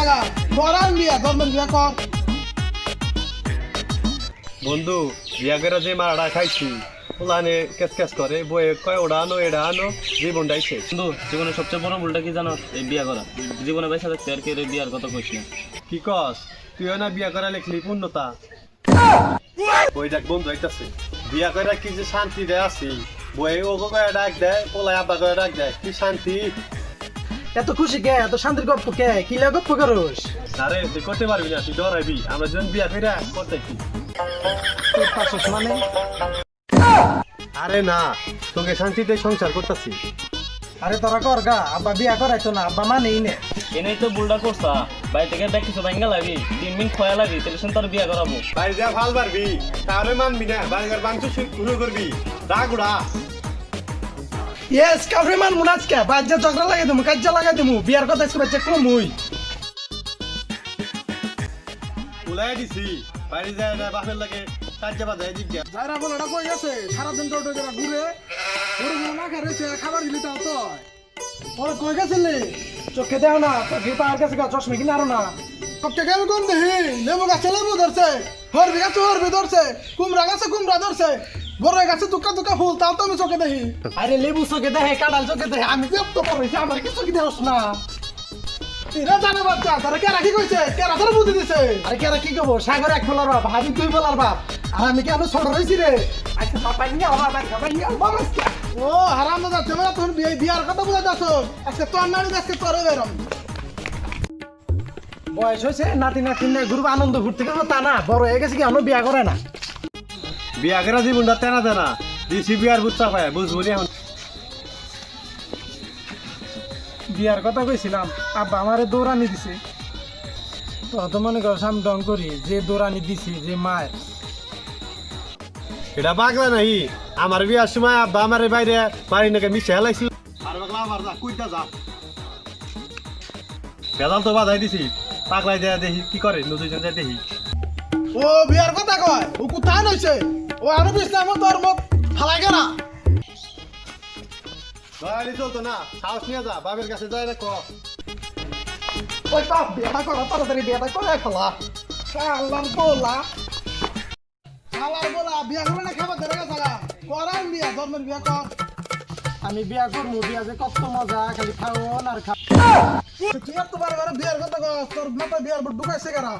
লাগা করান বিয়া ধর্মের বিয়া কর বন্ধু বিয়া করে যে মারাটা খাইছি ওলানে কেস কেস করে বয়ে কয় ওটা আনো এটা আনো জীবন ডাইছে। বন্ধু জীবনের সবচেয়ে বড় ভুলটা কি জানো? এই বিয়া করা। জীবনে পয়সা থাকতে আর কি বিয়ার কথা কইস না। কি কস তুইও না বিয়া করা লিখলি পূর্ণতা বই দেখ বন্ধু আইতাছে বিয়া করে কি যে শান্তি দেয় আছি বই ওগো কয়ে ডাক দেয় পোলাই আব্বা কয়ে ডাক দেয় কি শান্তি। এত খুশি কে এত শান্তির গপ্প কে কি লে গপ্প করস আরে তুই করতে পারবি না তুই ডরাইবি আমরা যখন বিয়া করে করতে কি তোর পাশস মানে আরে না তোকে শান্তিতে সংসার করতেছি। আরে তোরা কর গা আব্বা বিয়া করাইতো না আব্বা মানেই নে এনেই তো ভুলটা করছা। বাড়ি থেকে দেখ কিছু ব্যাঙ্গা লাগি 3 মিনিট খয়া লাগি তাহলে তোর বিয়া করাবো। বাড়ি যা ভাল পারবি তাহলে মানবি না বাড়ি ঘর বাংশ শুরু করবি রাগ উড়া। ইয়েস কাফরে মান মুনাজ কে বাজ্জা ঝগড়া লাগাই দেমু কাজ্জা লাগাই দেমু বিয়ার কথা এসে বাচ্চা কোন মুই উলাই দিছি বাড়ি যায় না বাপের লাগে কাজে বাজায় জিজ্ঞা যারা বলাটা কই গেছে সারা দিন টোটো করে ঘুরে ঘুরে ঘুরে না খাইছে খাবার দিলি তাও তো ওরা কই গেছিলি চোখে দেও না চোখে পার কাছে গা চশমা কিনা আরো না কপটা কেমন কোন দেহি লেবু গাছে লেবু ধরছে হরবি গাছে হরবি ধরছে কুমড়া গাছে কুমড়া ধরছে বড় গাছে দুকা দুকা ফুল তাও তো আমি চোখে দেখি আরে লেবু চোখে দেখে কাঁঠাল চোখে দেখে আমি বিরক্ত করছি আমার কি চোখে দেওস না এরা জানে বাচ্চা তারা কেরা কি কইছে কেরা তোর বুদ্ধি দিছে আরে কেরা কি কব সাগর এক ফলার বাপ হাবি তুই বলার বাপ আর আমি কেন ছোট রইছি রে আচ্ছা পাপা নিয়ে আমার বাবা নিয়ে বাবা ও হারাম দাদা তোমরা তোর বিয়ার কথা বুঝা যাচ্ছ আজকে তোর নাড়ি আজকে তোর বেরম বয়স হয়েছে নাতি নাতিনে গ্রুপ আনন্দ ঘুরতে গেল তা না বড় হয়ে গেছে কি আমরা বিয়া করে না বিয়া করে জীবনটা তেনা তেনা দিছি বিয়ার বুচ্চা পায় বুঝবো নি এখন। বিয়ার কথা কইছিলাম আব্বা আমারে দৌড়ানি দিছে তোরা তো মনে করো আমি ডং করি যে দৌড়ানি দিছি যে মায়ের এটা পাগলা নাই আমার বিয়ার সময় আব্বা আমার বাইরে বাড়ি নাকি মিশে হেলাইছিল আর পাগলা আমার যা কুইটা যা বেদাল তো বাধাই দিছি পাগলাই দেয়া দেখি কি করে নদী যায় দেখি ও বিয়ার কথা কয় ও কোথায় নইছে ও আরো ইসলাম ধর্ম ফালাই গেলা গাড়ি চলতো না সাহস নিয়ে যা বাবের কাছে যায় না ক ওই বাপ বিয়াটা করা তাড়াতাড়ি বিয়াটা করে ফেলা আল্লাহর বলা বিয়া করে না খাবার ধরে গেছে করান বিয়া ধর্মের বিয়া কর আমি বিয়া করবো বিয়া যে কত মজা খালি খাওন আর খা তুই তো বারবার বিয়ার কথা কর তোর মাথা বিয়ার ঢুকাইছে কারা